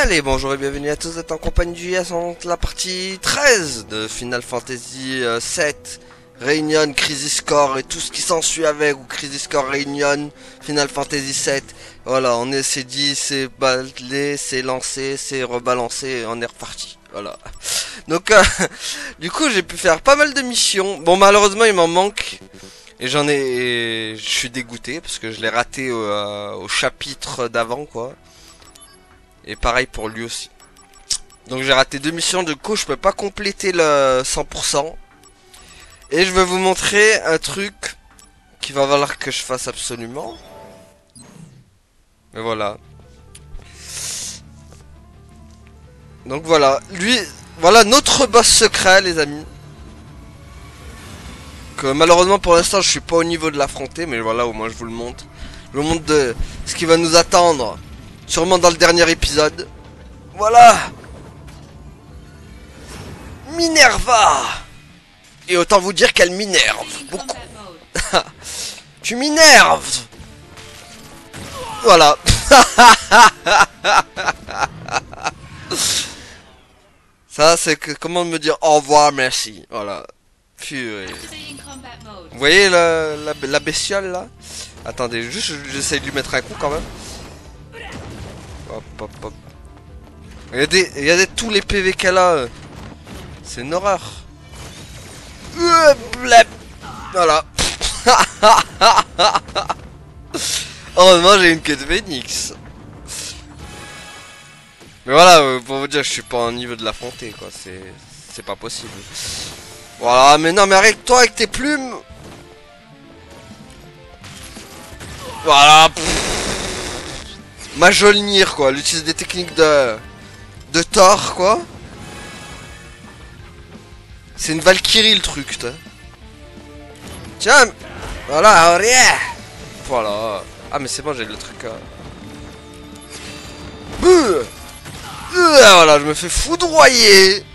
Allez, bonjour et bienvenue à tous, vous êtes en compagnie du Yes en la partie 13 de Final Fantasy 7 Reignion, Crisis Core et tout ce qui s'ensuit avec, ou Crisis Core Reignion, Final Fantasy 7. Voilà, on s'est dit, c'est baladé, c'est lancé, c'est rebalancé, on est reparti. Voilà. Donc, du coup, j'ai pu faire pas mal de missions. Bon, malheureusement, il m'en manque. Et je suis dégoûté parce que je l'ai raté au chapitre d'avant, quoi. Et pareil pour lui aussi. Donc j'ai raté 2 missions, du coup je peux pas compléter le 100%. Et je vais vous montrer un truc qui va falloir que je fasse absolument. Et voilà. Donc voilà, voilà notre boss secret les amis. Que malheureusement pour l'instant je suis pas au niveau de l'affronter, mais voilà, au moins je vous le montre. Je vous montre de ce qui va nous attendre. Sûrement dans le dernier épisode. Voilà. Minerva. Et autant vous dire qu'elle m'énerve beaucoup. Tu m'énerves. Voilà. Ça c'est que comment me dire au revoir, merci. Voilà. Purée. Vous voyez la bestiole là? Attendez, juste j'essaie de lui mettre un coup quand même. Hop hop hop. Regardez tous les PV qu'elle a. C'est une horreur. Voilà. Heureusement j'ai une queue de Phoenix. Mais voilà, pour vous dire je suis pas au niveau de l'affronter quoi. C'est pas possible. Voilà, mais non mais arrête-toi avec tes plumes. Voilà. Majolnir quoi, elle utilise des techniques de Thor quoi. C'est une Valkyrie le truc, tiens. Voilà, voilà. Ah mais c'est bon, j'ai le truc. Voilà, je me fais foudroyer.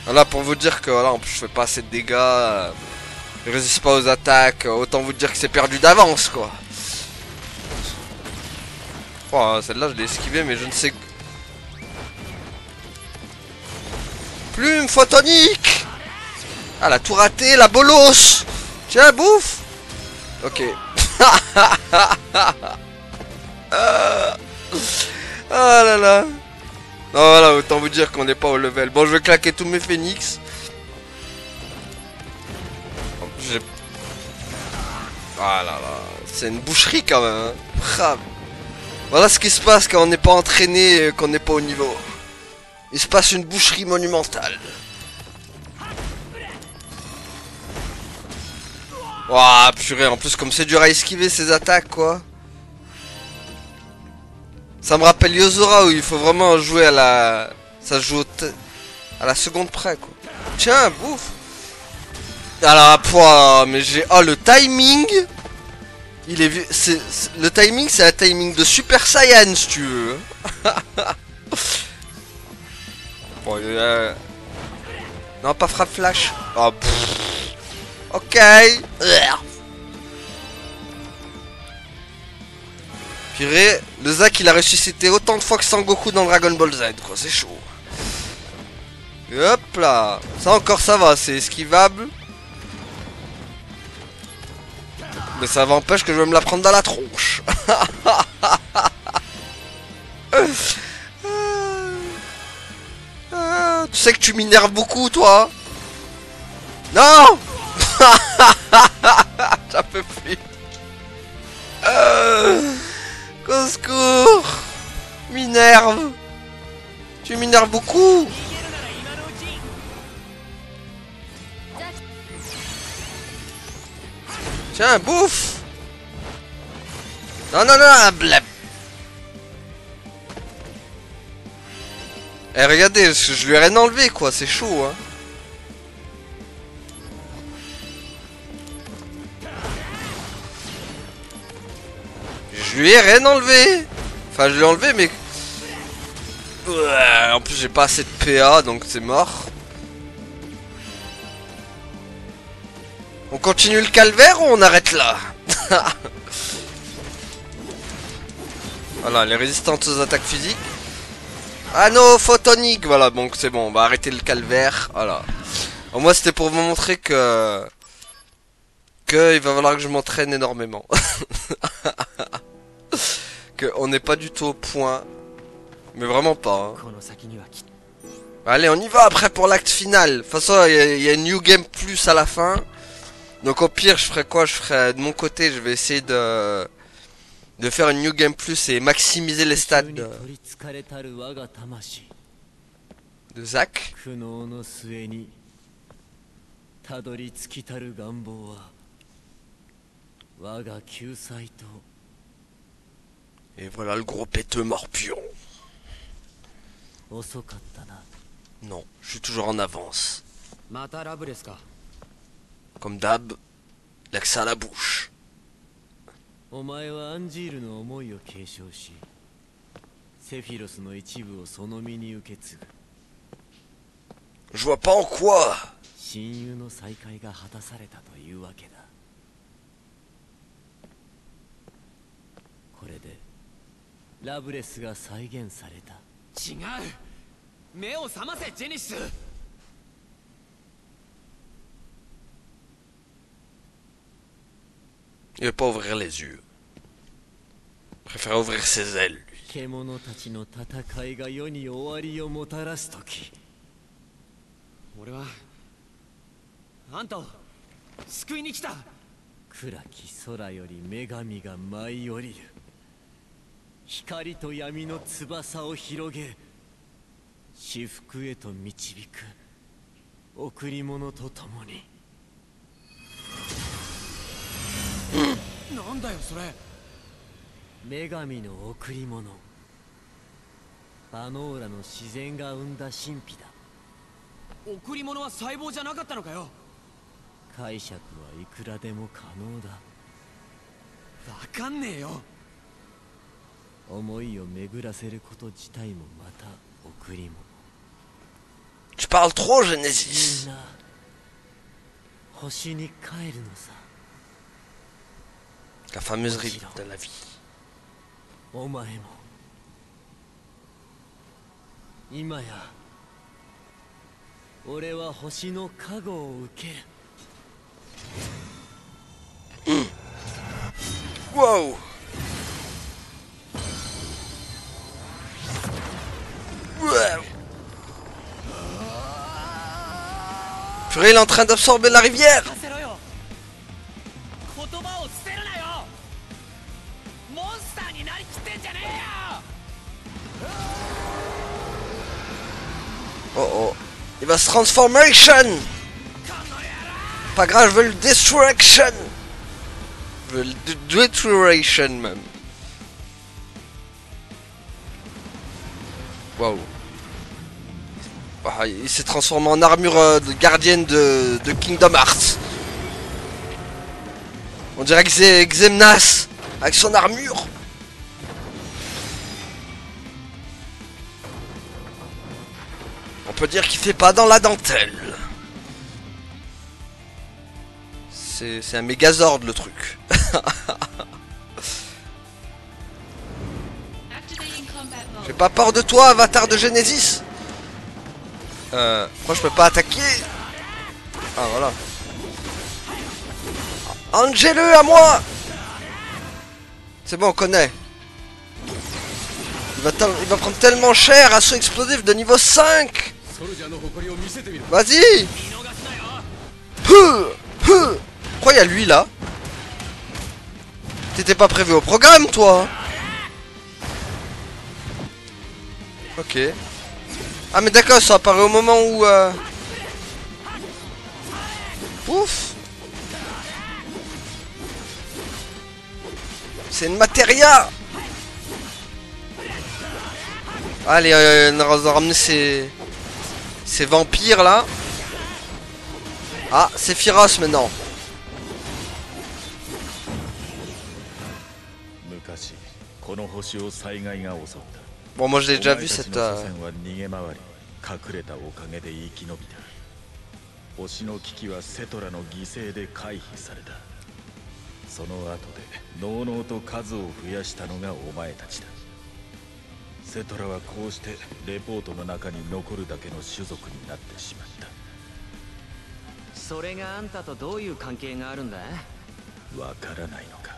Voilà, pour vous dire que voilà, en plus je fais pas assez de dégâts. Je résiste pas aux attaques. Autant vous dire que c'est perdu d'avance quoi. Oh, celle-là je l'ai esquivée, mais je ne sais. Plume photonique. Ah, elle a tout raté, la bolos. Tiens, bouffe. Ok. Ah là là. Non, voilà, autant vous dire qu'on n'est pas au level. Bon, je vais claquer tous mes phénix. Ah là là. C'est une boucherie quand même. Hein. Voilà ce qui se passe quand on n'est pas entraîné, qu'on n'est pas au niveau. Il se passe une boucherie monumentale. Ouah, purée, en plus comme c'est dur à esquiver ces attaques quoi. Ça me rappelle Yozora où il faut vraiment jouer à la... Ça se joue à la seconde près quoi. Tiens, bouffe. Alors, pouah, mais j'ai... Oh, le timing. Il est... Le timing, c'est un timing de Super Saiyan si tu veux. Bon, non, pas frappe flash. Oh, ok. Purée, le Zack il a ressuscité autant de fois que Sangoku dans Dragon Ball Z, quoi. C'est chaud. Et hop là. Ça encore ça va, c'est esquivable. Mais ça m'empêche que je vais me la prendre dans la tronche. Tu sais que tu m'énerves beaucoup, toi. Non. J'en peux plus. Qu'au secours. M'énerve. Tu m'énerves beaucoup. Tiens, bouffe. Non, non, non, blab. Eh, regardez, je lui ai rien enlevé, quoi, c'est chaud, hein. Je lui ai rien enlevé. Enfin, je lui ai enlevé, mais... En plus, j'ai pas assez de PA, donc c'est mort. On continue le calvaire ou on arrête là? Voilà, elle est résistante aux attaques physiques. Anneau photonique, voilà, donc c'est bon, on va arrêter le calvaire, voilà. Alors, moi c'était pour vous montrer que il va falloir que je m'entraîne énormément. Que on n'est pas du tout au point, mais vraiment pas. Hein. Allez, on y va après pour l'acte final. De toute façon, il y a une New Game Plus à la fin. Donc au pire, je ferai quoi? Je ferai de mon côté, je vais essayer de faire une New Game Plus et maximiser les stats de Zack. Et voilà le gros péteux morpion. Non, je suis toujours en avance. Comme d'hab, l'accès à la bouche. Je vois pas en quoi. Il veut pas ouvrir les yeux. Il préfère ouvrir ses ailes, lui. Tu parles trop, Genesis. La fameuse rive de la vie. Wow. Purée, il est en train d'absorber la rivière. Oh oh. Il va se transformation. Pas grave, je veux le destruction. Je veux le destruction même. Waouh. Il s'est transformé en armure de gardienne de Kingdom Hearts. On dirait que c'est Xemnas avec son armure. On peut dire qu'il fait pas dans la dentelle. C'est un Megazord le truc. J'ai pas peur de toi, avatar de Genesis. Moi je peux pas attaquer. Ah voilà. Angele à moi. C'est bon, on connaît. Il va prendre tellement cher, assaut explosif de niveau 5. Vas-y. Pourquoi il y a lui là? T'étais pas prévu au programme toi? Ok. Ah mais d'accord, ça apparaît au moment où... Pouf. C'est une matéria. Allez, on va ramener ces vampires là. Ah, c'est Firos maintenant. Bon, moi je l'ai déjà vu cette... セトラはこうしてレポートの中に残るだけの種族になってしまった。それがあんたとどういう関係があるんだ？わからないのか。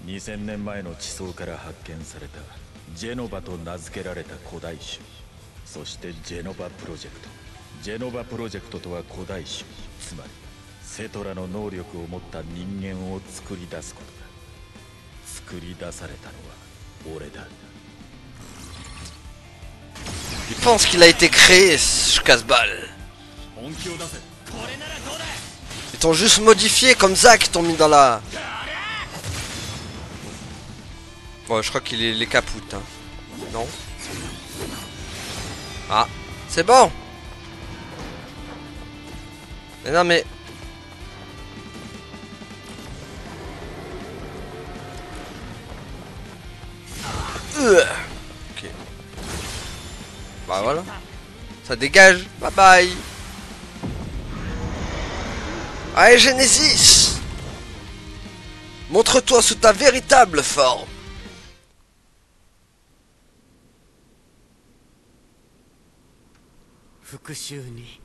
2000年前の地層から発見されたジェノバと名付けられた古代種、そしてジェノバプロジェクト。ジェノバプロジェクトとは古代種、つまりセトラの能力を持った人間を作り出すことだ。作り出されたのは俺だ。Il pense qu'il a été créé, ce casse-balle. Ils t'ont juste modifié comme Zack, ils t'ont mis dans la... Bon, je crois qu'il les capoute, hein. Non. Ah, c'est bon. Mais non, mais... Ok. Bah voilà. Ça dégage. Bye bye. Allez, Genesis. Montre-toi sous ta véritable forme. Fukushū-ni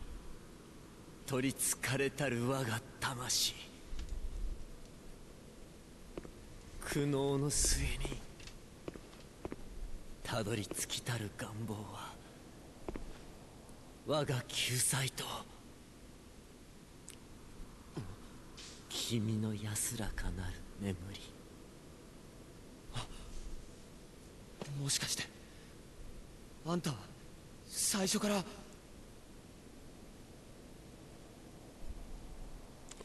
toritsukaretaru waga tamashi. 苦悩の末にたどり着きたる願望は我が救済と君の安らかなる眠り。もしかしてあんたは最初から。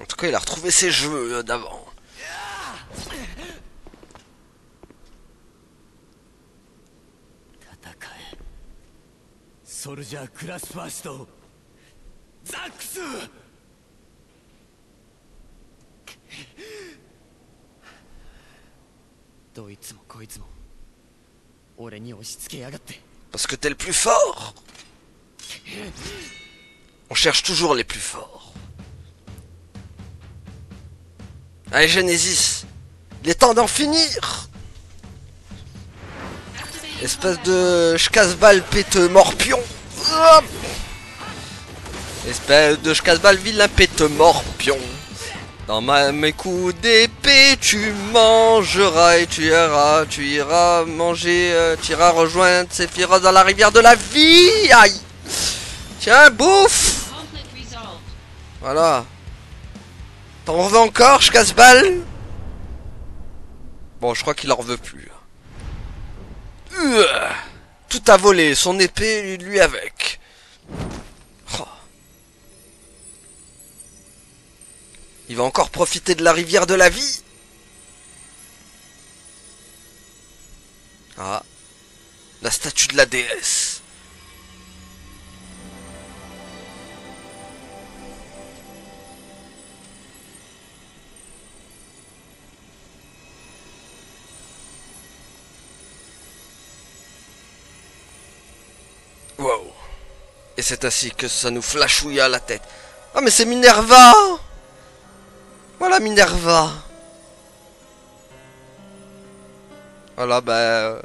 En tout cas, il a retrouvé ses cheveux d'avant. Soldier class first. Zax! どいつもこいつも俺に押し付けやがって。 Parce que t'es le plus fort. On cherche toujours les plus forts. Allez, Genesis, il est temps d'en finir. Espèce de casse-balle péteux morpion. Hop. Espèce de casse-balle vilain péteux morpion. Dans mes coups d'épée, tu mangeras et tu iras manger, tu iras rejoindre Sephiroth dans la rivière de la vie. Aïe. Tiens, bouffe. Voilà. T'en veux encore, je casse-balle? Bon, je crois qu'il en veut plus. Tout a volé, son épée, lui avec. Oh. Il va encore profiter de la rivière de la vie. Ah. La statue de la déesse. Wow. Et c'est ainsi que ça nous flashouilla à la tête. Ah mais c'est Minerva. Voilà Minerva. Voilà bah...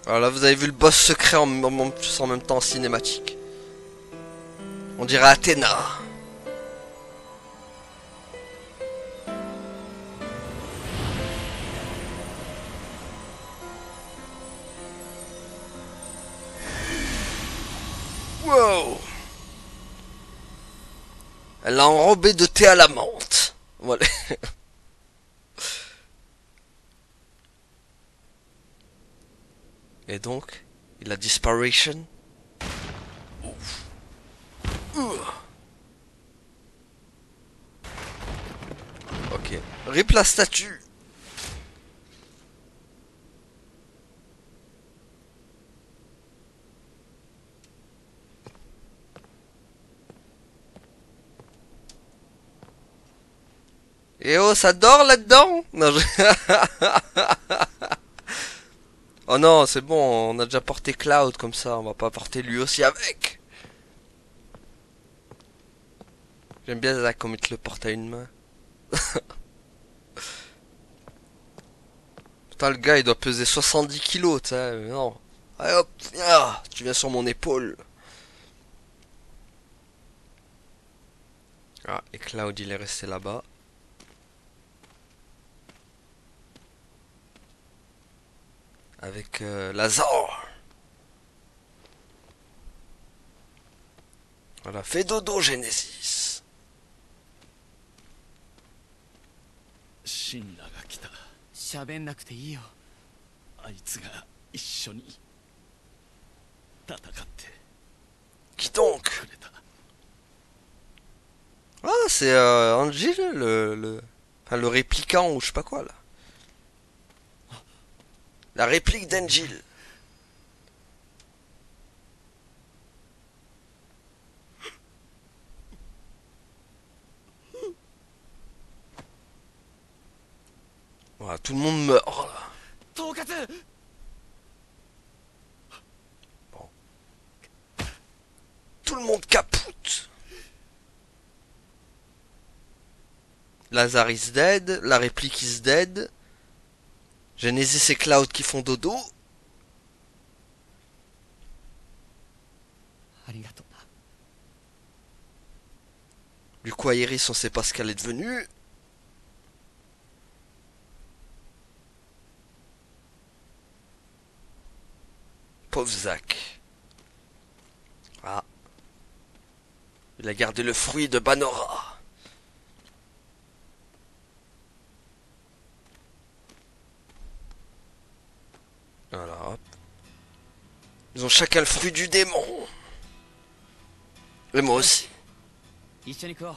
Voilà, vous avez vu le boss secret en même temps cinématique. On dirait Athéna. Wow. Elle l'a enrobé de thé à la menthe. Voilà. Et donc, il a disparition. Ok. Rip la statue. Et oh, ça dort là-dedans? Non, oh non, c'est bon, on a déjà porté Cloud comme ça, on va pas porter lui aussi avec. J'aime bien Zack comme il te le porte à une main. Putain, le gars il doit peser 70 kilos, tu sais, mais non. Allez hop, viens, tu viens sur mon épaule. Ah, et Cloud il est resté là-bas. Avec Lazare. Voilà, fais dodo Genesis. シンラが来た。喋んなくていいよ。あいつが一緒に戦ってく Qui donc? れた。 Ah, c'est Angie, enfin, le répliquant ou je sais pas quoi là. La réplique d'Angel. Voilà, tout le monde meurt là. 統括。 Tout le monde capoute. Lazare is dead, la réplique is dead. Genesis et Cloud qui font dodo. ありがとうな。 Du coup, Iris, on sait pas ce qu'elle est devenue. Pauvre Zack. Ah. Il a gardé le fruit de Banora. Voilà, hop. Ils ont chacun le fruit du démon. Et moi aussi. 一緒に食おう。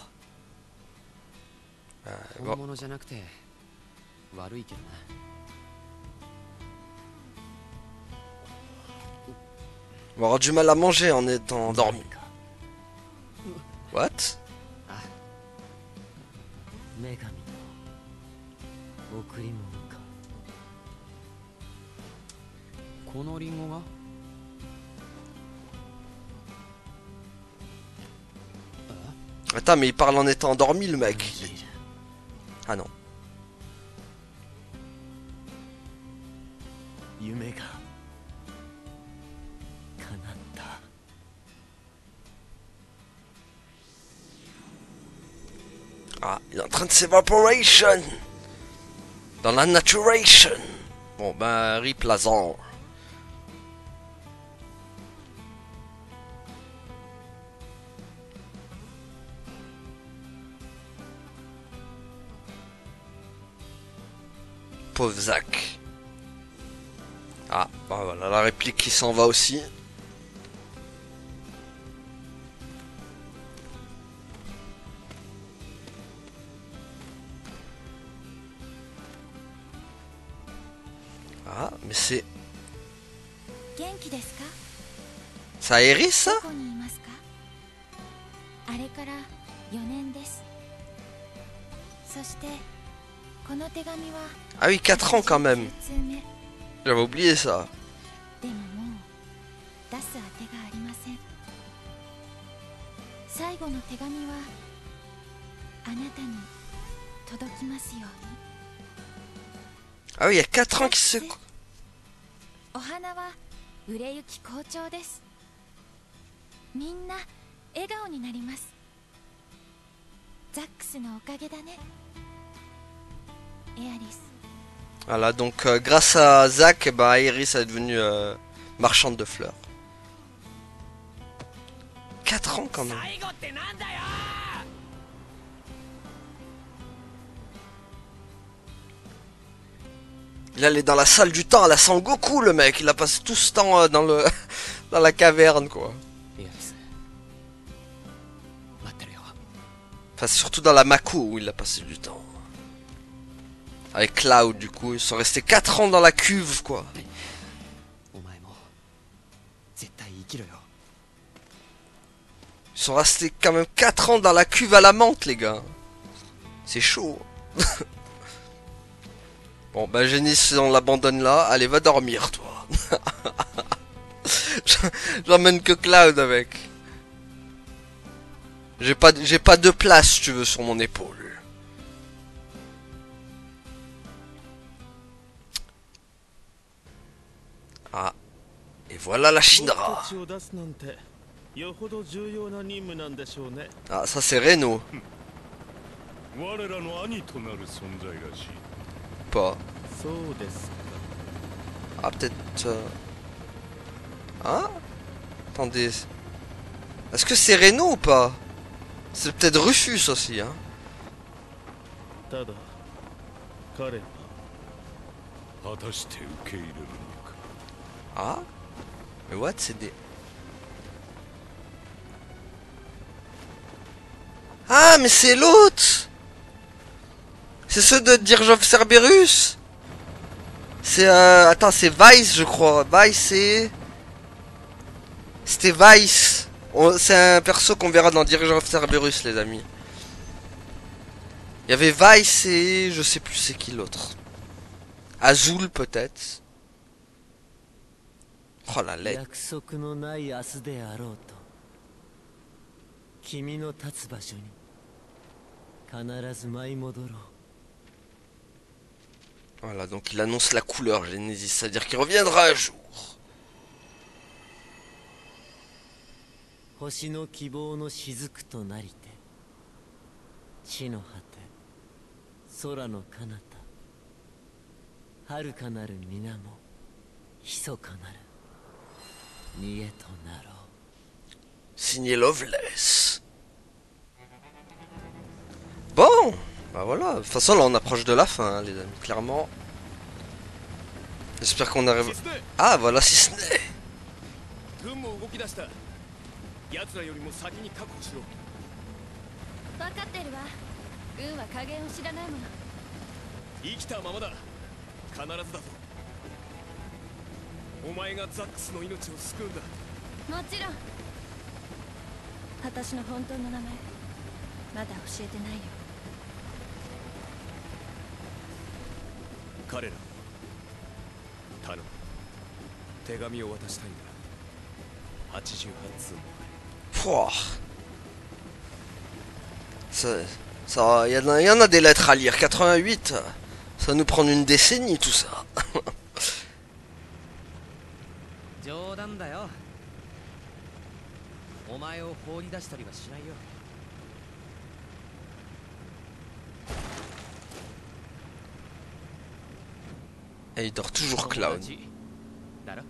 bon. 本物じゃなくて悪いけどな。 On va avoir du mal à manger en étant endormi. What? 女神の贈り物か。このリンゴが Attends, mais il parle en étant endormi le mec. Ah non. 夢が叶った。 Ah, il est en train de s'évaporation. Dans la naturation. Bon ben, rip Lazare. Pauvre Zack. Ah, bah voilà, la réplique qui s'en va aussi. Ah, mais c'est... 元気ですか？ Ça Iris ça? どこにいますか？あれから4年です。そしてこの手紙は Ah oui, 4 ans quand même. 通目。 J'avais oublié ça. でももう出す当てがありません。最後の手紙はあなたに届きますように。 Ah oui, il y a 4 ans qu'il se... お花は売れ行き好調です。みんな笑顔になります。ザックスのおかげだね。エアリス。 Voilà, donc grâce à Zack, bah, Iris est devenue marchande de fleurs. 4 ans quand même. 最後ってなんだよ。 Il allait dans la salle du temps à la Sangoku le mec. Il a passé tout ce temps dans le dans la caverne quoi. エアリス。待ってるよ。 Enfin surtout dans la Mako où il a passé du temps. Avec Cloud du coup. Ils sont restés 4 ans dans la cuve quoi. お前も絶対生きろよ。 Ils sont restés quand même 4 ans dans la cuve à la menthe les gars. C'est chaud. Bon bah Genesis on l'abandonne là. Allez va dormir toi. J'emmène que Cloud avec. J'ai pas de place si tu veux sur mon épaule. Et voilà la Shinra. 僕たちを出すなんてよほど重要な任務なんでしょうね。 Ah, ça c'est Reno. 我らの兄となる存在らしい。 Pas. そうですか。 Ah, peut-être... Hein? Attendez. Est-ce que c'est Reno ou pas? C'est peut-être Rufus aussi, hein? ただ彼は果たして受け入れるのか。 Ah? Mais what? C'est des... Ah, mais c'est l'autre! C'est ceux de Dirge of Cerberus? C'est attends, c'est Vice, je crois. Vice, c'est... C'était Vice. C'est un perso qu'on verra dans Dirge of Cerberus, les amis. Il y avait Vice et... Je sais plus c'est qui l'autre. Azul, peut-être. Oh, la lettre. 約束のない明日であろうと君の立つ場所に必ず舞い戻ろう。 Voilà, donc il annonce la couleur Genesis, c'est-à-dire qu'il reviendra un jour. 星の希望の雫となりて地の果て空の彼方遥かなる水面密かなる逃げとなろう。 Signé Loveless. Bon, bah voilà. De toute façon, là, on approche de la fin, hein, les amis, clairement. J'espère qu'on arrive... Ah, voilà, si ce n'est. 軍も動き出した。奴らよりも先に確保しろ。分かってるわ。軍は加減を知らないもの。生きたままだ。必ずだぞ。お前がザックスの命を救うんだ。もちろん。私の本当の名前まだ教えてないよ。彼ら頼む。手紙を渡したいんだ。88通。 Pouah. Ça, y en a des lettres à lire. 88, ça va nous prendre une décennie tout ça. 冗談だよ。お前を放り出したりはしないよ。 Et il dort toujours Cloud. だろ。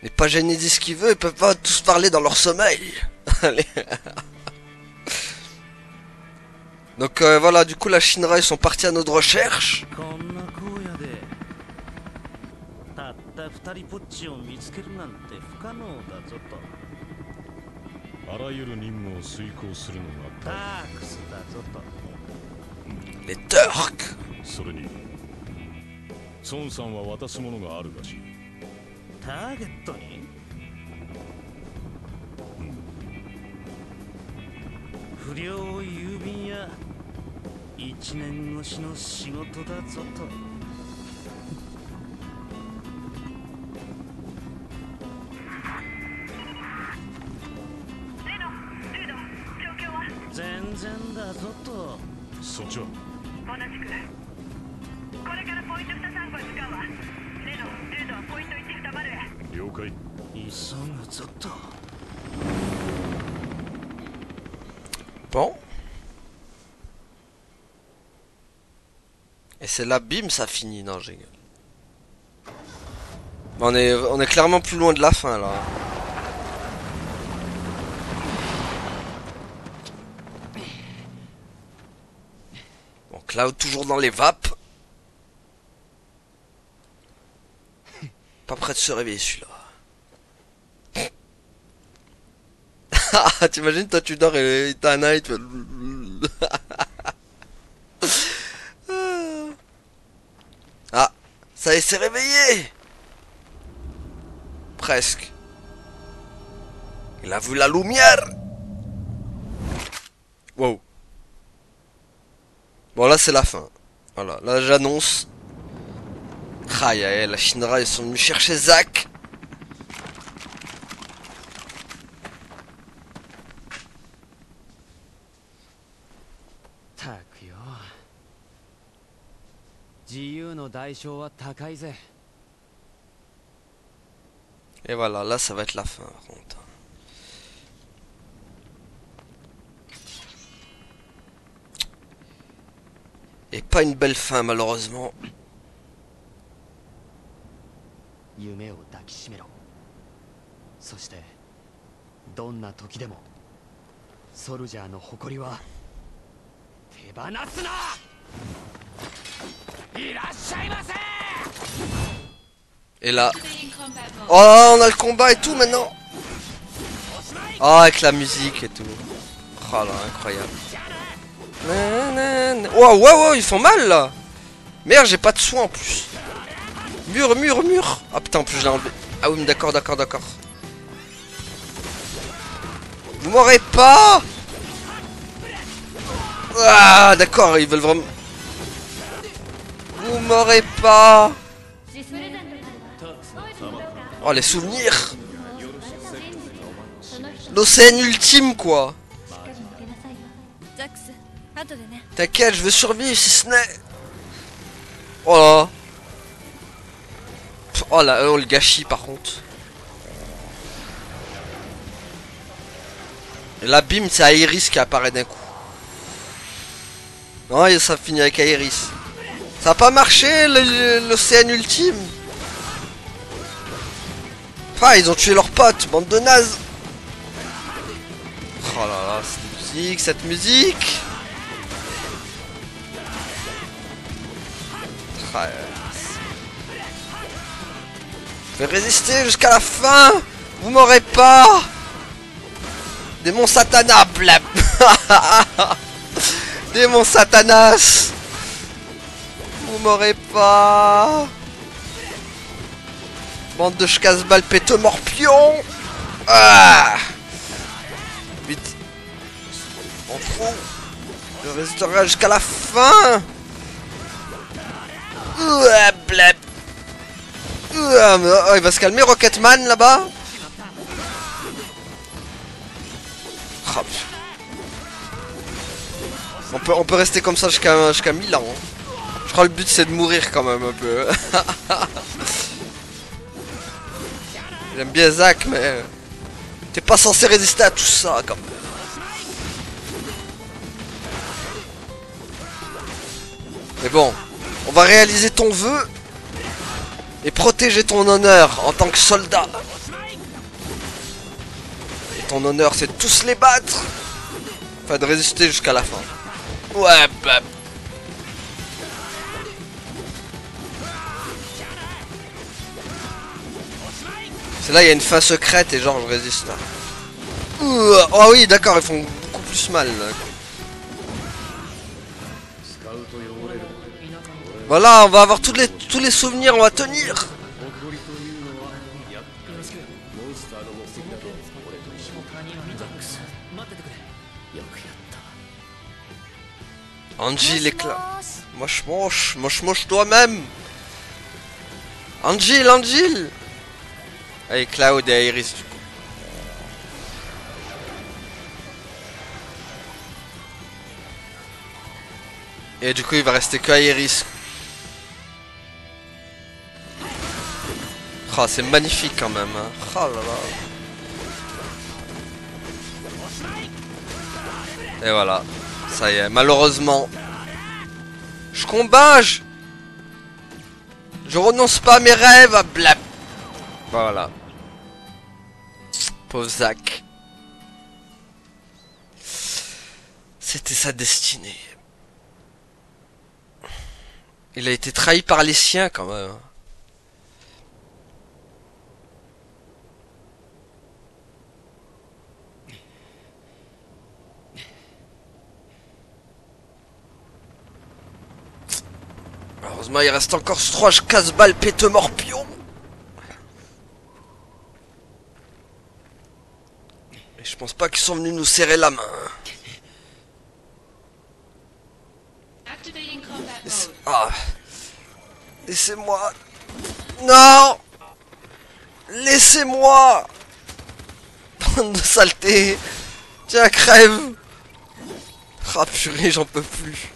n'est pas Genesis qui veut, ils peuvent pas tous parler dans leur sommeil. Allez. Donc voilà, du coup la Shinra ils sont partis à notre recherche. あらゆる任務を遂行するのがタークスだぞと。 Les Turcs. それに孫さんは渡すものがあるらしい。ターゲットに不良郵便や1年越しの仕事だぞと。全然だぞと。そっちは同じくこれからポイント2参考に使うわ。レノ、ルードはポイント1二丸へ。了解。急ぐぞと。 Bon. Et c'est là, bim, ça finit. Non, j'ai... On est clairement plus loin de la fin, là. Bon, Cloud toujours dans les vapes. Pas prêt de se réveiller, celui-là. T'imagines, toi tu dors et t'as un œil, tu fais... Ah, ça y est, s'est réveillé. Presque. Il a vu la lumière. Wow. Bon, là c'est la fin. Voilà, là j'annonce. Aïe aïe, la Shinra ils sont venus chercher Zack. 自由の代償は高いぜ。 Et voilà, là ça va être la fin par contre. Et pas une belle fin malheureusement. 夢を抱きしめろ。そしてどんな時でもソルジャーの誇りは手放すな。いらっしゃいませ。 Et là... Oh, on a le combat et tout maintenant. Oh, avec la musique et tout. Oh là, incroyable. Wow, wow, wow, ils font mal là. Merde, j'ai pas de soin en plus. Mur, mur, mur. Ah putain, en plus je l'ai enlevé. Ah oui, mais d'accord, d'accord, d'accord. Vous m'aurez pas. Ah, d'accord, ils veulent vraiment... Vous m'aurez pas. Oh, les souvenirs. L'océan ultime, quoi. ザックス、後でね。 T'inquiète, je veux survivre si ce n'est... Oh là. Oh là, oh, le gâchis par contre. Et là, bim, c'est Aeris qui apparaît d'un coup. Non, et ça finit avec Aeris. Ça a pas marché, l'océan ultime. Enfin, ils ont tué leur pote, bande de nazes. Oh là là, cette musique, cette musique. Je vais résister jusqu'à la fin. Vous m'aurez pas. Démon Satanas, blab. Démon Satanas. Vous m'aurez pas. Bande de ch'casse-balles pétomorpion. Ah. Vite. On fout. Je résisterai jusqu'à la fin. Blab. Oh, il va se calmer, Rocketman là-bas. Oh, on peut rester comme ça jusqu'à 1000 ans. Je crois que le but c'est de mourir quand même un peu. J'aime bien Zack, mais t'es pas censé résister à tout ça quand même. Mais bon, on va réaliser ton vœu et protéger ton honneur en tant que soldat. Et ton honneur, c'est de tous les battre. Enfin, de résister jusqu'à la fin. Ouais, bah. C'est là, il y a une fin secrète et genre, je résiste. Oh oui, d'accord, ils font beaucoup plus mal. Là. Voilà, on va avoir tous les souvenirs, on va tenir. Angie l'éclat. Moche moche, moche moche toi-même. Angel, Angel. Allez, Cloud et Iris du coup. Et du coup il va rester que Iris. Oh, c'est magnifique quand même. Hein. Oh là là. Et voilà. Ça y est, malheureusement. Je combats. Je renonce pas à mes rêves. À blab. Voilà. Pauvre Zack. C'était sa destinée. Il a été trahi par les siens quand même. Heureusement, il reste encore 3 casse-balles pétomorpion. Et je pense pas qu'ils sont venus nous serrer la main. Ah. Laissez-moi. Non. Laissez-moi. Bande de saleté. Tiens, crève. Ah purée, j'en peux plus.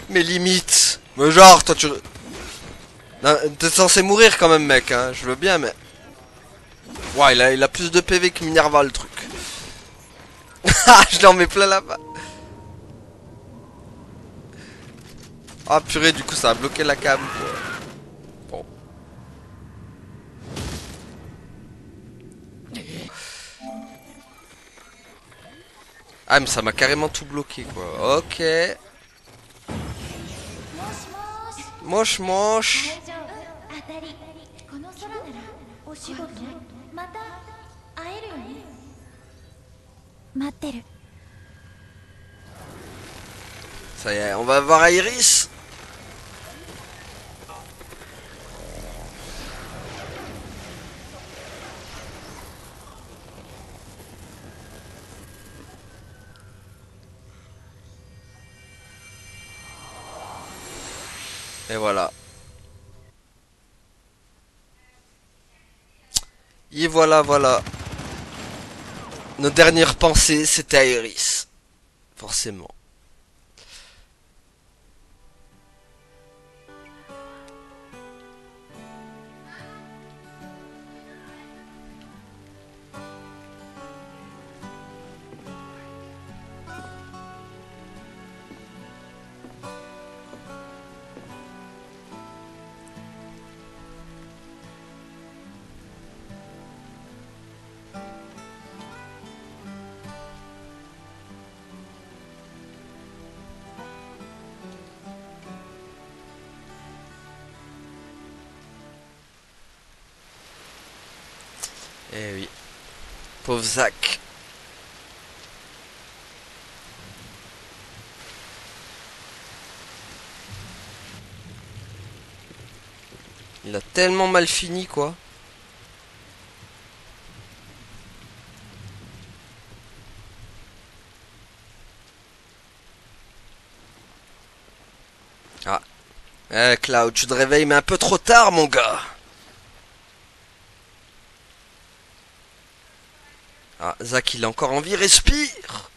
Mes limites. Mais genre, toi tu... Non, t'es censé mourir quand même, mec, hein. Je veux bien, mais... Ouais, il a plus de PV que Minerva, le truc. Ah, je l'en mets plein là-bas. Ah, purée, du coup, ça a bloqué la cam, quoi. Bon. Ah, mais ça m'a carrément tout bloqué, quoi. Ok. Moche, moche. 当たりこの空ならお仕事また会えるよね待ってる Ça y est, on va voir Iris. Et voilà. Et voilà, voilà. Nos dernières pensées, c'était Iris. Forcément. Eh oui. Pauvre Zach. Il a tellement mal fini, quoi. Ah. Eh, Cloud, tu te réveilles, mais un peu trop tard, mon gars. Ah, Zach, il a encore envie, respire.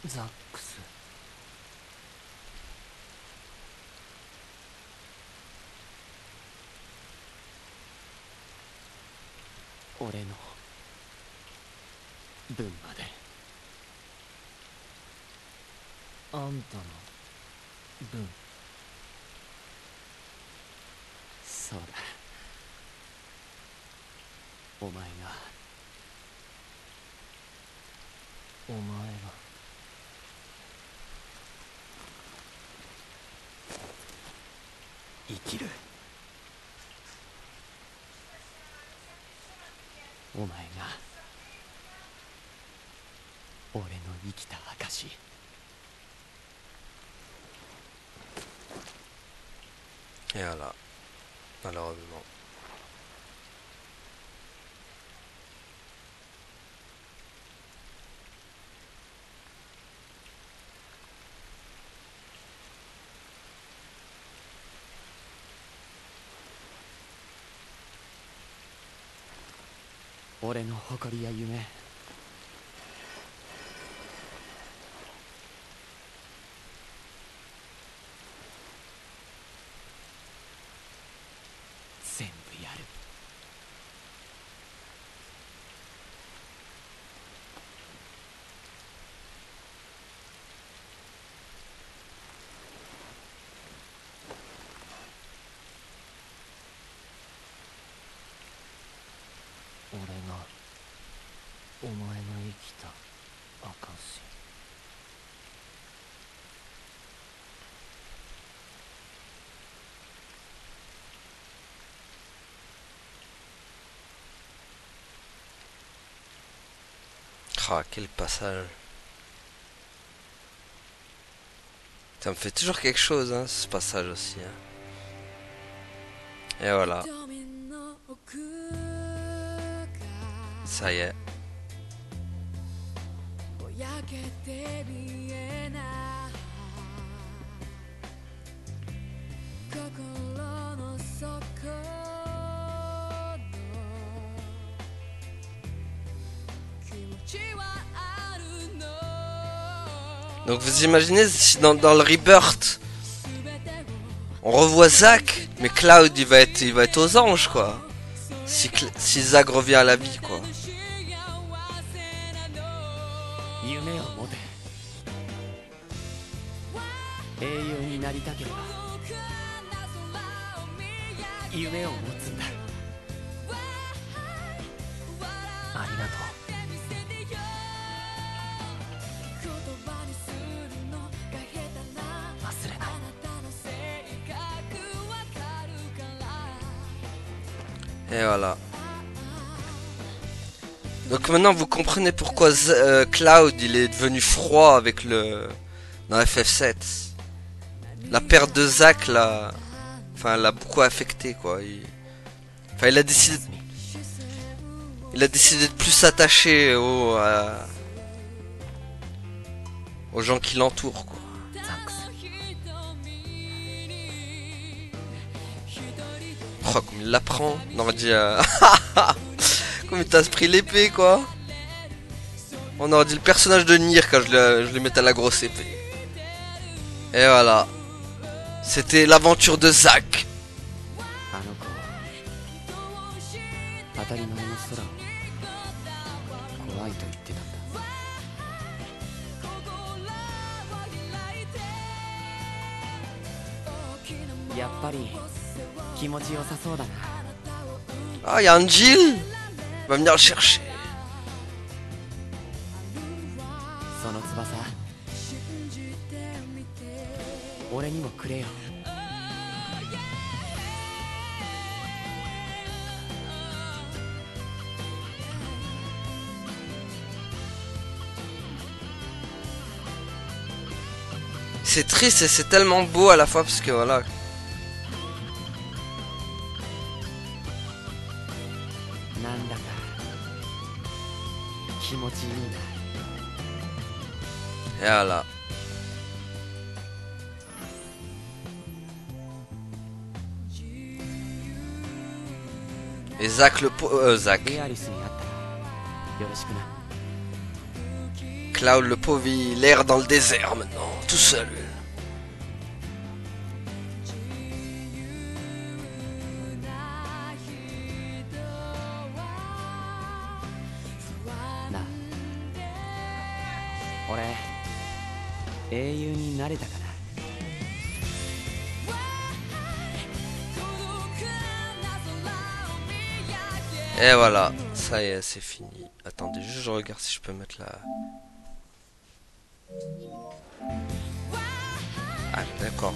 Zax. 俺の分まであんたの分そうだお前が生きるお前が俺の生きた証 Et voilà. Malheureusement.俺の誇りや夢全部やる俺がお前の生きた証 Ah, quel passage. Ça me fait toujours quelque chose, hein, ce passage aussi. Hein. Et voilà. Ça y est. Donc vous imaginez si dans le Rebirth on revoit Zack, mais Cloud il va être aux anges quoi. Si Zack revient à la vie quoi. 夢を持て英雄になりたければ夢を持つんだありがとう忘れない Et voilà. Donc maintenant vous comprenez pourquoi Cloud il est devenu froid avec le dans FF7. La perte de Zack là, enfin l'a beaucoup affecté quoi. Il a décidé de plus s'attacher aux gens qui l'entourent quoi. Oh, comme il l'apprend. Non, on va dire. Comme il t'a pris l'épée, quoi. On aurait dit le personnage de Nier quand je le mettais à la grosse épée. Et voilà. C'était l'aventure de Zack. Ah, il y a un Jill. Il va venir le chercher. C'est triste et c'est tellement beau à la fois parce que voilà. Et voilà. Et Zack Zack. Cloud le pauvre il erre dans le désert maintenant, tout seul. Et voilà, ça y est, c'est fini. Attendez, juste je regarde si je peux mettre la... Ah, d'accord.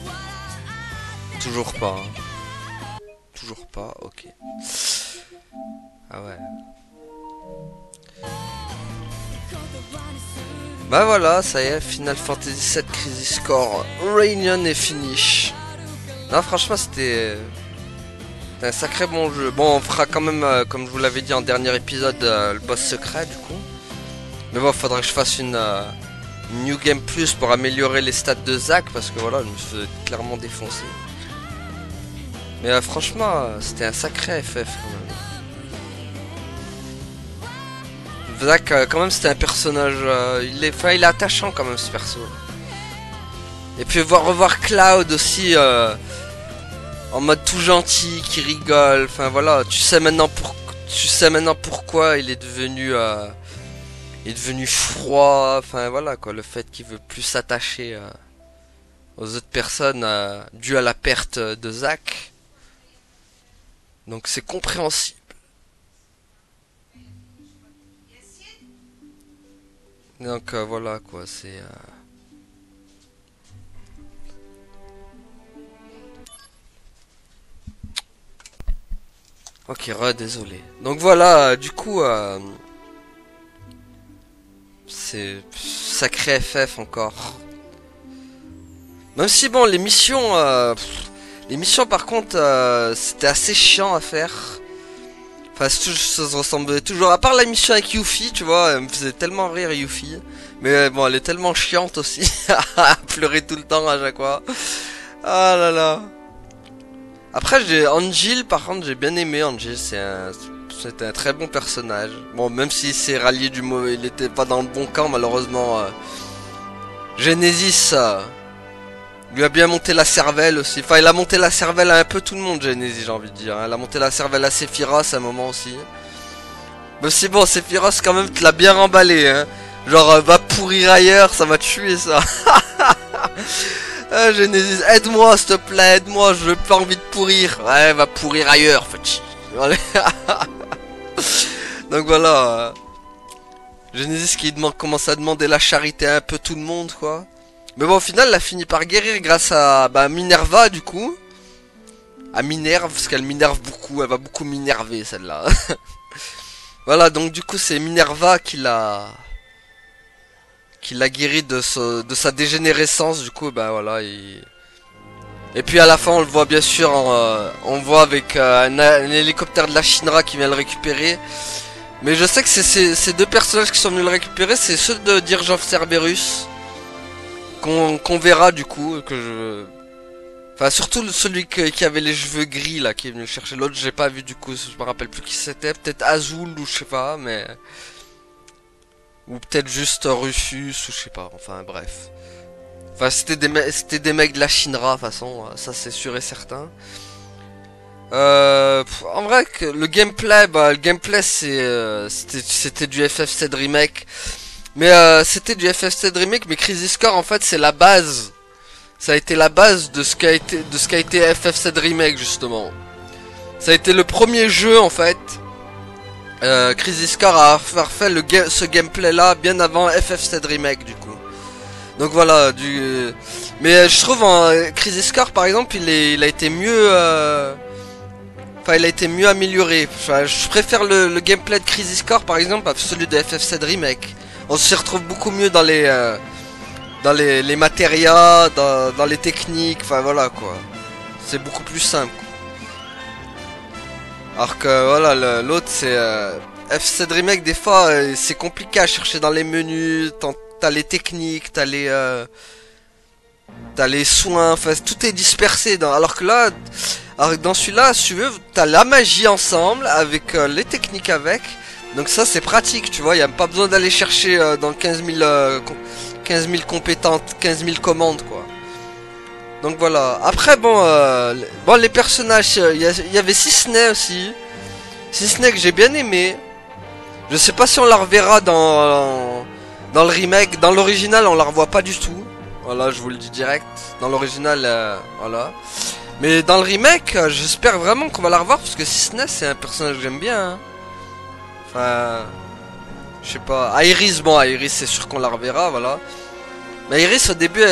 Toujours pas. Hein. Toujours pas, ok. Ah ouais. Bah voilà, ça y est, Final Fantasy VII Crisis Core Reunion est fini. Non, franchement, c'était un sacré bon jeu. Bon, on fera quand même, comme je vous l'avais dit en dernier épisode, le boss secret du coup. Mais bon, faudrait que je fasse une New Game Plus pour améliorer les stats de Zack parce que voilà, je me suis clairement défoncé. Mais franchement, c'était un sacré FF quand même. Zack, quand même, c'était un personnage. Il est attachant quand même ce perso. Et puis revoir Cloud aussi en mode tout gentil, qui rigole. Enfin voilà, tu sais maintenant pourquoi il est devenu froid. Enfin voilà quoi, le fait qu'il veut plus s'attacher aux autres personnes dû à la perte de Zack. Donc c'est compréhensible. Donc voilà quoi, c'est... Ok, désolé. Donc voilà, du coup... c'est sacré FF encore. Même si bon, les missions par contre, c'était assez chiant à faire. Enfin, ça se ressemblait toujours. À part la mission avec Yuffie, tu vois, elle me faisait tellement rire Yuffie. Mais bon, elle est tellement chiante aussi. À pleurer tout le temps à chaque fois. Ah là là. Après, j'ai Angel, par contre, j'ai bien aimé Angel, c'était un très bon personnage. Bon, même s'il s'est rallié du mauvais, il était pas dans le bon camp, malheureusement. Genesis, lui a bien monté la cervelle aussi. Enfin, il a monté la cervelle à un peu tout le monde, Genesis, j'ai envie de dire. Il a monté la cervelle à Sephiroth à un moment aussi. Mais c'est bon, Sephiroth, quand même, tu l'as bien remballé, hein. Genre, va pourrir ailleurs, ça va te tuer, ça. Genesis, aide-moi, s'il te plaît, aide-moi, je veux pas envie de pourrir. Ouais, va pourrir ailleurs, fait. Donc voilà. Genesis qui commence à demander la charité à un peu tout le monde, quoi. Mais bon, au final, elle a fini par guérir grâce à Minerva, du coup. À Minerve, parce qu'elle minerve beaucoup, elle va beaucoup m'énerver, celle-là. Voilà, donc du coup, c'est Minerva qui l'a guéri de sa dégénérescence, du coup, bah voilà. Et puis à la fin, on le voit bien sûr, on voit avec un hélicoptère de la Shinra qui vient le récupérer. Mais je sais que c'est ces deux personnages qui sont venus le récupérer, c'est ceux de Dirge of Cerberus. Qu'on verra du coup, enfin surtout celui qui avait les cheveux gris là, qui est venu chercher. L'autre j'ai pas vu du coup, je me rappelle plus qui c'était, peut-être Azul ou je sais pas, mais... Ou peut-être juste Rufus ou je sais pas, enfin bref. Enfin c'était des mecs de la Shinra de toute façon, ça c'est sûr et certain. En vrai que le gameplay, c'était du FF7 remake. Mais c'était du FF7 remake, mais Crisis Core en fait c'est la base. Ça a été la base de ce qu'a été FF7 remake justement. Ça a été le premier jeu en fait. Crisis Core a fait ce gameplay là bien avant FF7 remake du coup. Donc voilà, mais je trouve en Crisis Core par exemple il a été mieux enfin il a été mieux amélioré. Enfin, je préfère le gameplay de Crisis Core par exemple à celui de FF7 remake. On s'y retrouve beaucoup mieux dans les matérias, dans les techniques, enfin voilà quoi. C'est beaucoup plus simple. Alors que voilà, l'autre c'est F7 Remake, des fois c'est compliqué à chercher dans les menus, t'as les techniques, t'as les soins, enfin tout est dispersé alors que là, dans celui-là, si tu veux, t'as la magie ensemble avec les techniques avec. Donc ça c'est pratique, tu vois, il n'y a pas besoin d'aller chercher dans 15 000 compétences, 15 000 commandes quoi. Donc voilà, après bon, les personnages, il y avait Cisney aussi. Cisney que j'ai bien aimé. Je sais pas si on la reverra dans le remake, dans l'original on la revoit pas du tout. Voilà, je vous le dis direct, dans l'original, voilà. Mais dans le remake, j'espère vraiment qu'on va la revoir parce que Cisney c'est un personnage que j'aime bien. Hein. Enfin, je sais pas. Iris, bon, Iris, c'est sûr qu'on la reverra, voilà. Mais Iris, au début,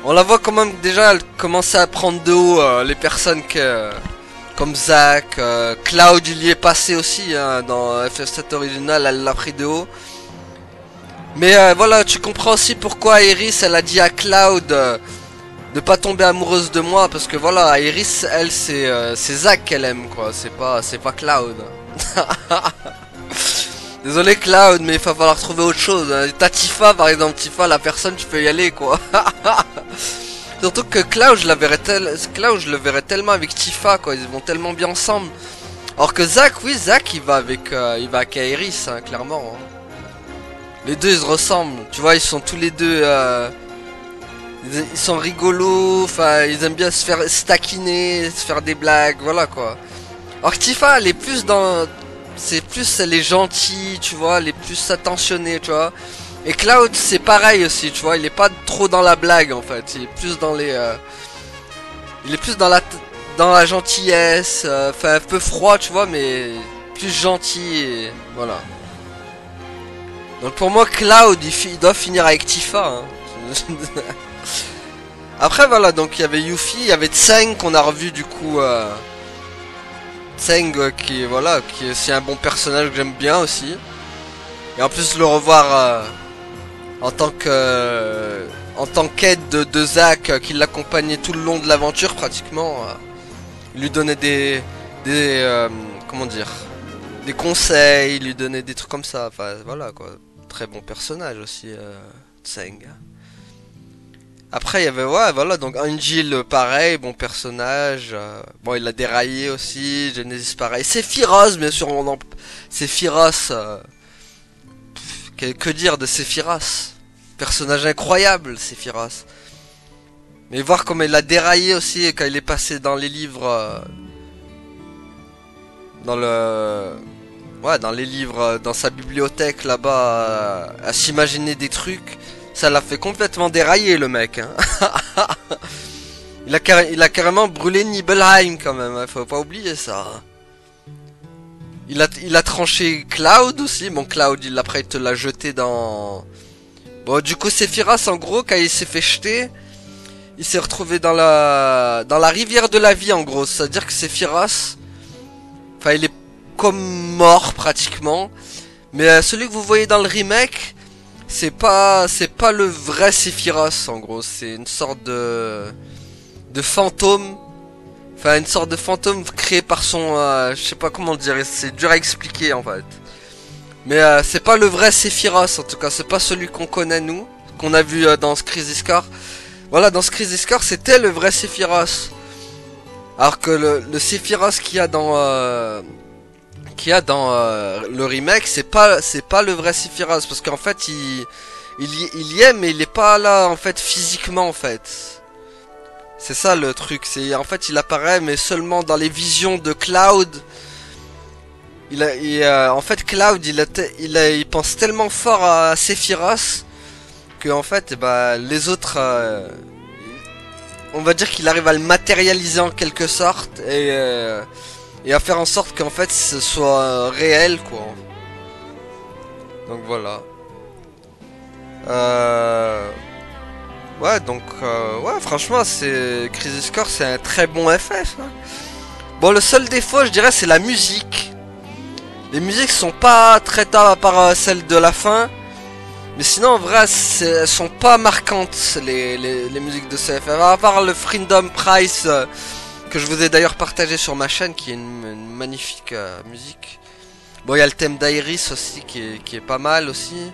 on la voit quand même déjà, elle commençait à prendre de haut les personnes comme Zack, Cloud, il y est passé aussi, hein, dans FF7 original, elle l'a pris de haut. Mais voilà, tu comprends aussi pourquoi Iris, elle a dit à Cloud de pas tomber amoureuse de moi, parce que voilà, Iris, elle, c'est Zack qu'elle aime, quoi, c'est pas Cloud. Désolé Cloud, mais il va falloir trouver autre chose. T'as Tifa par exemple, Tifa la personne tu peux y aller quoi. Surtout que Cloud je le verrais tellement avec Tifa quoi, ils vont tellement bien ensemble. Alors que Zack, oui Zack il va avec Iris hein, clairement. Hein. Les deux ils se ressemblent, tu vois ils sont tous les deux ils sont rigolos, enfin ils aiment bien se taquiner, se faire des blagues, voilà quoi. Alors que Tifa elle est plus dans... C'est plus les gentils, tu vois, les plus attentionnés, tu vois. Et Cloud c'est pareil aussi, tu vois, il est pas trop dans la blague en fait, il est plus dans les... Il est plus dans la gentillesse, enfin un peu froid, tu vois, mais plus gentil, et voilà. Donc pour moi Cloud il doit finir avec Tifa. Hein. Après voilà, donc il y avait Yuffie, il y avait Tseng qu'on a revu du coup... Tseng qui est aussi un bon personnage que j'aime bien aussi. Et en plus le revoir en tant qu'aide de Zack qui l'accompagnait tout le long de l'aventure pratiquement. Il lui donnait comment dire, des conseils, il lui donnait des trucs comme ça. Enfin voilà quoi, très bon personnage aussi Tseng. Après, il y avait, ouais, voilà, donc Angel, pareil, bon personnage. Bon, il a déraillé aussi. Genesis, pareil. Sephiroth, bien sûr, Sephiroth. Que dire de Sephiroth? Personnage incroyable, Sephiroth. Mais voir comme il a déraillé aussi quand il est passé dans les livres. Dans le. Ouais, dans les livres, dans sa bibliothèque là-bas, à s'imaginer des trucs. Ça l'a fait complètement dérailler le mec. Hein. il a carrément brûlé Nibelheim quand même, hein. Faut pas oublier ça. Il a tranché Cloud aussi. Bon, Cloud, après il te l'a jeté dans... Bon, du coup, Sephiroth, en gros, quand il s'est fait jeter, il s'est retrouvé dans la rivière de la vie, en gros. C'est-à-dire que Sephiroth... Enfin, il est comme mort, pratiquement. Mais celui que vous voyez dans le remake... C'est pas le vrai Sephiroth en gros, c'est une sorte de fantôme. Enfin une sorte de fantôme créé par son je sais pas comment le dire, c'est dur à expliquer en fait. Mais c'est pas le vrai Sephiroth en tout cas, c'est pas celui qu'on connaît nous, qu'on a vu dans ce Crisis Core. Voilà, dans ce Crisis Core, c'était le vrai Sephiroth. Alors que le Sephiroth qu'il y a dans le remake, c'est pas le vrai Sephiroth parce qu'en fait il y est mais il est pas là en fait physiquement en fait. C'est ça le truc, c'est en fait il apparaît mais seulement dans les visions de Cloud. En fait Cloud il pense tellement fort à Sephiroth que en fait bah les autres on va dire qu'il arrive à le matérialiser en quelque sorte et à faire en sorte qu'en fait ce soit réel quoi. Donc voilà. Ouais donc ouais franchement c'est Crisis Core, c'est un très bon FF hein. Bon le seul défaut je dirais c'est la musique. Les musiques sont pas très tard à part celle de la fin. Mais sinon en vrai elles sont pas marquantes les musiques de ce FF. À part le Freedom Price que je vous ai d'ailleurs partagé sur ma chaîne, qui est une magnifique musique. Bon, il y a le thème d'Iris aussi, qui est pas mal aussi.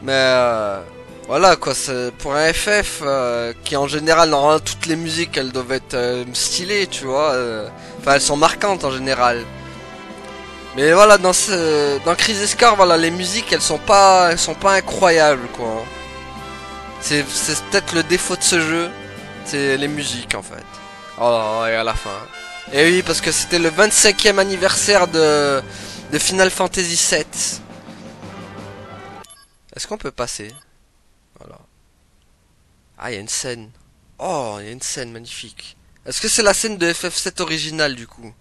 Mais voilà quoi, pour un FF qui en général, normalement toutes les musiques elles doivent être stylées, tu vois. Enfin, elles sont marquantes en général. Mais voilà, dans Crisis Core, voilà, les musiques elles sont pas incroyables quoi. C'est peut-être le défaut de ce jeu, c'est les musiques en fait. Oh, et à la fin. Et oui, parce que c'était le 25e anniversaire de Final Fantasy VII. Est-ce qu'on peut passer? Voilà. Ah, il y a une scène. Oh, il y a une scène magnifique. Est-ce que c'est la scène de FF7 original du coup?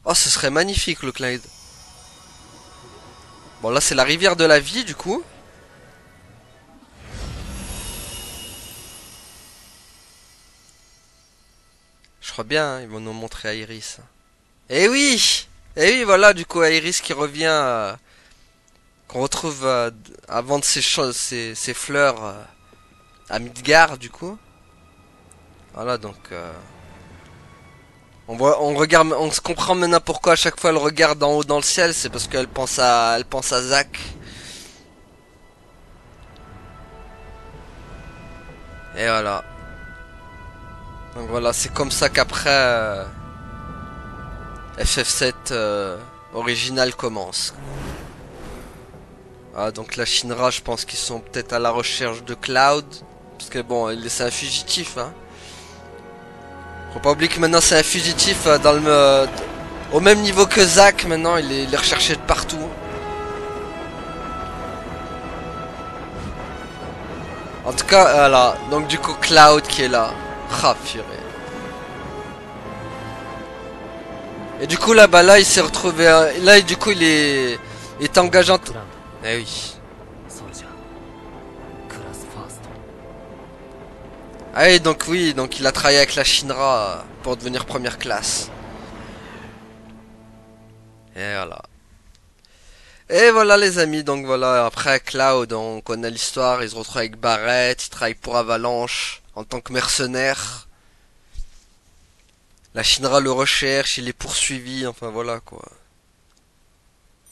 Oh, ce serait magnifique le Clyde. Bon, là c'est la rivière de la vie du coup. Je crois bien, hein, ils vont nous montrer Iris. Et oui! Et oui, voilà, du coup, Iris qui revient, qu'on retrouve avant de ces fleurs à Midgard, du coup. Voilà, donc, on regarde, on se comprend maintenant pourquoi à chaque fois elle regarde en haut dans le ciel, c'est parce qu'elle pense à Zack. Et voilà. Donc voilà, c'est comme ça qu'après FF7 original commence. Ah, donc la Shinra, je pense qu'ils sont peut-être à la recherche de Cloud. Parce que bon, c'est un fugitif. Hein. Faut pas oublier que maintenant c'est un fugitif au même niveau que Zack. Maintenant, il est recherché de partout. En tout cas, voilà. Donc du coup, Cloud qui est là. Ah, purée. Et du coup, là, il s'est retrouvé... là, du coup, il est engagé en... Eh oui. Ah oui, donc il a travaillé avec la Shinra pour devenir première classe. Et voilà. Et voilà les amis, donc voilà, après Cloud, on connaît l'histoire, il se retrouve avec Barrett, il travaille pour Avalanche en tant que mercenaire. La Shinra le recherche, il est poursuivi, enfin voilà quoi.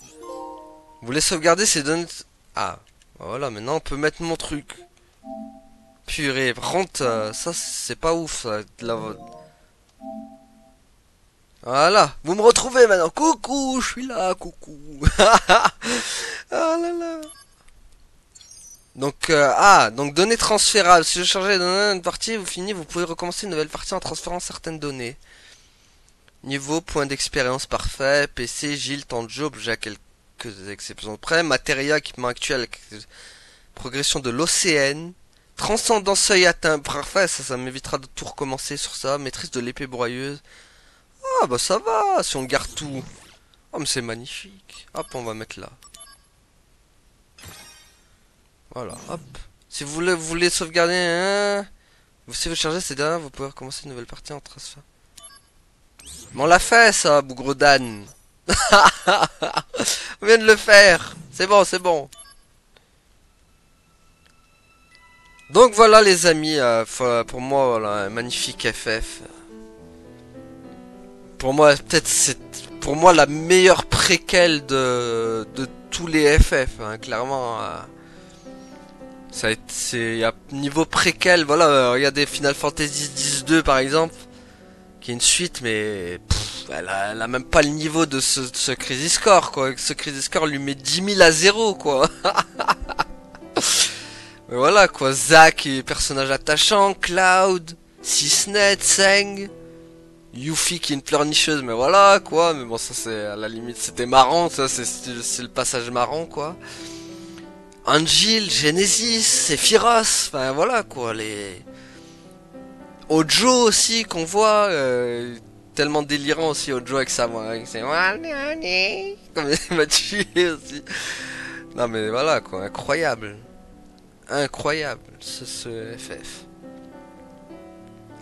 Vous voulez sauvegarder ces données... Ah, voilà, maintenant on peut mettre mon truc. Purée, par contre, ça c'est pas ouf. Ça, Voilà, vous me retrouvez maintenant. Coucou, je suis là, coucou. Ah là là. Donc données transférables. Si je changeais les données d'une partie, vous finissez, vous pouvez recommencer une nouvelle partie en transférant certaines données. Niveau, point d'expérience parfait, PC, Gilles, temps de jeu, objet à quelques exceptions près, matériel, équipement actuel, progression de l'océan, transcendance seuil atteint, parfait, ça m'évitera de tout recommencer sur ça, maîtrise de l'épée broyeuse. Ah bah ça va, si on garde tout. Oh mais c'est magnifique. Hop, on va mettre là. Voilà, hop. Si vous voulez sauvegarder, hein, si vous chargez ces dernières, vous pouvez recommencer une nouvelle partie en transfert. Mais on l'a fait ça, bougre d'âne. On vient de le faire. C'est bon, c'est bon. Donc voilà les amis, pour moi, voilà, un magnifique FF. Pour moi, peut-être c'est pour moi la meilleure préquelle de tous les FF, hein, clairement. Ça a été, niveau préquel, voilà, regardez Final Fantasy X-2 par exemple, qui est une suite, mais elle a même pas le niveau de ce Crisis Core, quoi. Ce Crisis Core lui met 10 000 à 0, quoi. Mais voilà, quoi. Zack est personnage attachant, Cloud, Cisnet, Seng, Yuffie qui est une pleurnicheuse, mais voilà, quoi. Mais bon, ça c'est, à la limite, c'était marrant, ça, c'est le passage marrant, quoi. Angel, Genesis, Sephiroth, enfin voilà quoi, les Ojo aussi qu'on voit, tellement délirant aussi Ojo avec sa voix, avec ses comme il m'a tué aussi. Non mais voilà quoi, incroyable, incroyable ce FF.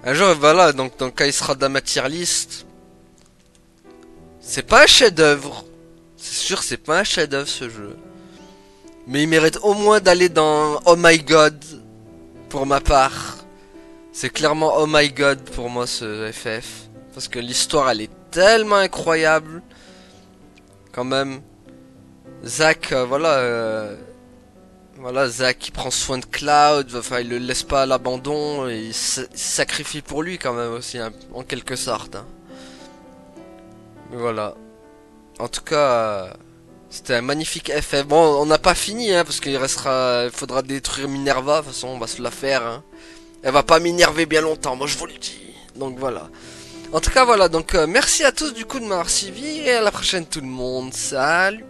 Un jour voilà, donc quand il sera dans ma tier list, c'est pas un chef-d'œuvre, c'est sûr c'est pas un chef-d'œuvre ce jeu. Mais il mérite au moins d'aller dans Oh My God, pour ma part. C'est clairement Oh My God pour moi ce FF. Parce que l'histoire elle est tellement incroyable. Quand même. Zack, voilà, Zack qui prend soin de Cloud, enfin il le laisse pas à l'abandon, et il se sacrifie pour lui quand même aussi, hein, en quelque sorte. Hein. Mais voilà. En tout cas... C'était un magnifique FF. Bon, on n'a pas fini, hein, parce qu'il faudra détruire Minerva. De toute façon, on va se la faire. Hein. Elle va pas m'énerver bien longtemps, moi je vous le dis. Donc voilà. En tout cas, voilà. Donc merci à tous du coup de m'avoir suivi et à la prochaine tout le monde. Salut.